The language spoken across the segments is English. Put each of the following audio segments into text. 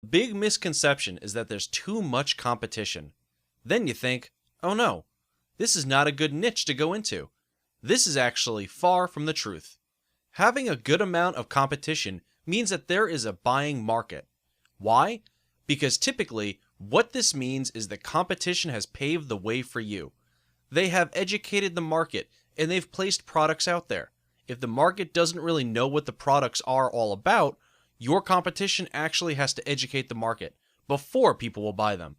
big misconception is that there's too much competition. Then you think, oh no, this is not a good niche to go into. This is actually far from the truth. Having a good amount of competition means that there is a buying market. Why? Because typically, what this means is that competition has paved the way for you. They have educated the market and they've placed products out there. If the market doesn't really know what the products are all about, your competition actually has to educate the market before people will buy them.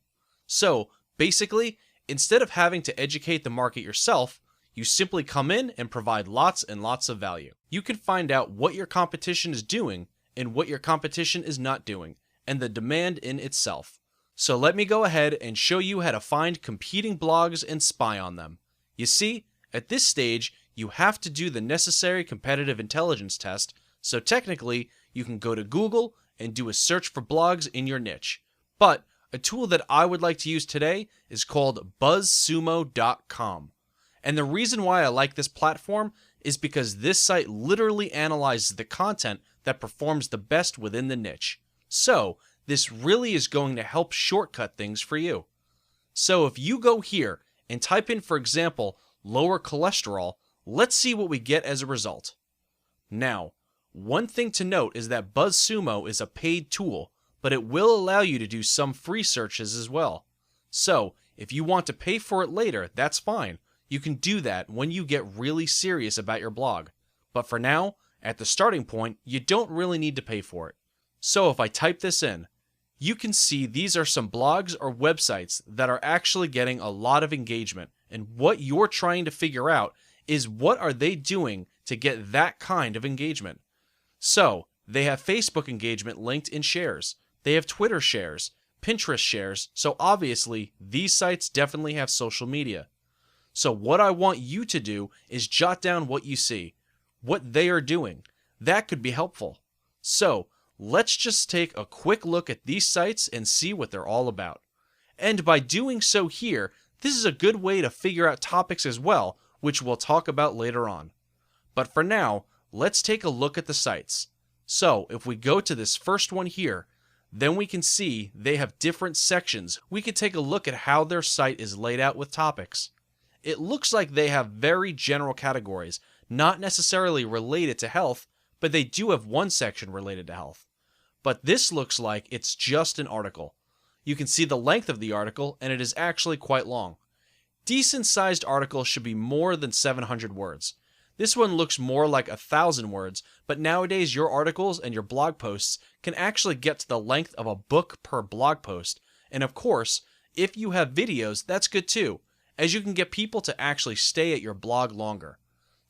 So, basically, instead of having to educate the market yourself, you simply come in and provide lots and lots of value. You can find out what your competition is doing and what your competition is not doing, and the demand in itself. So let me go ahead and show you how to find competing blogs and spy on them. You see, at this stage, you have to do the necessary competitive intelligence test, so technically, you can go to Google and do a search for blogs in your niche. But a tool that I would like to use today is called BuzzSumo.com. And the reason why I like this platform is because this site literally analyzes the content that performs the best within the niche. So, this really is going to help shortcut things for you. So if you go here and type in, for example, lower cholesterol, let's see what we get as a result. Now, one thing to note is that BuzzSumo is a paid tool, but it will allow you to do some free searches as well. So, if you want to pay for it later, that's fine. You can do that when you get really serious about your blog. But for now, at the starting point, you don't really need to pay for it. So if I type this in, you can see these are some blogs or websites that are actually getting a lot of engagement. And what you're trying to figure out is what are they doing to get that kind of engagement. So, they have Facebook engagement linked in shares. They have Twitter shares, Pinterest shares, so obviously these sites definitely have social media. So what I want you to do is jot down what you see, what they are doing. That could be helpful. So, let's just take a quick look at these sites and see what they're all about. And by doing so here, this is a good way to figure out topics as well, which we'll talk about later on. But for now, let's take a look at the sites. So, if we go to this first one here, then we can see they have different sections. We can take a look at how their site is laid out with topics. It looks like they have very general categories, not necessarily related to health, but they do have one section related to health. But this looks like it's just an article. You can see the length of the article, and it is actually quite long. Decent-sized articles should be more than 700 words. This one looks more like 1,000 words, but nowadays your articles and your blog posts can actually get to the length of a book per blog post. And of course, if you have videos, that's good too, as you can get people to actually stay at your blog longer.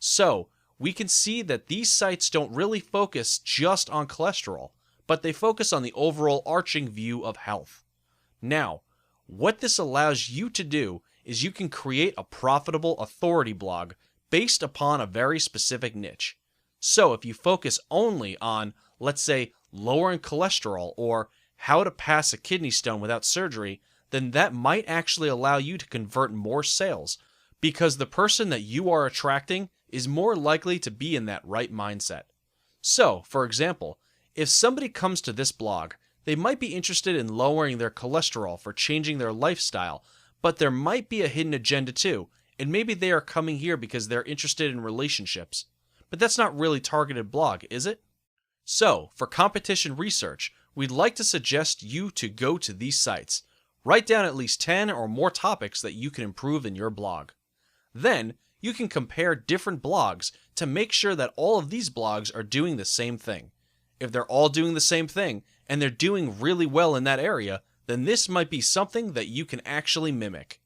So, we can see that these sites don't really focus just on cholesterol, but they focus on the overall arching view of health. Now, what this allows you to do is you can create a profitable authority blog based upon a very specific niche. So if you focus only on, let's say, lowering cholesterol or how to pass a kidney stone without surgery, then that might actually allow you to convert more sales because the person that you are attracting is more likely to be in that right mindset. So, for example, if somebody comes to this blog, they might be interested in lowering their cholesterol for changing their lifestyle, but there might be a hidden agenda too, and maybe they are coming here because they're interested in relationships. But that's not really targeted blog, is it? So, for competition research, we'd like to suggest you to go to these sites. Write down at least 10 or more topics that you can improve in your blog. Then, you can compare different blogs to make sure that all of these blogs are doing the same thing. If they're all doing the same thing, and they're doing really well in that area, then this might be something that you can actually mimic.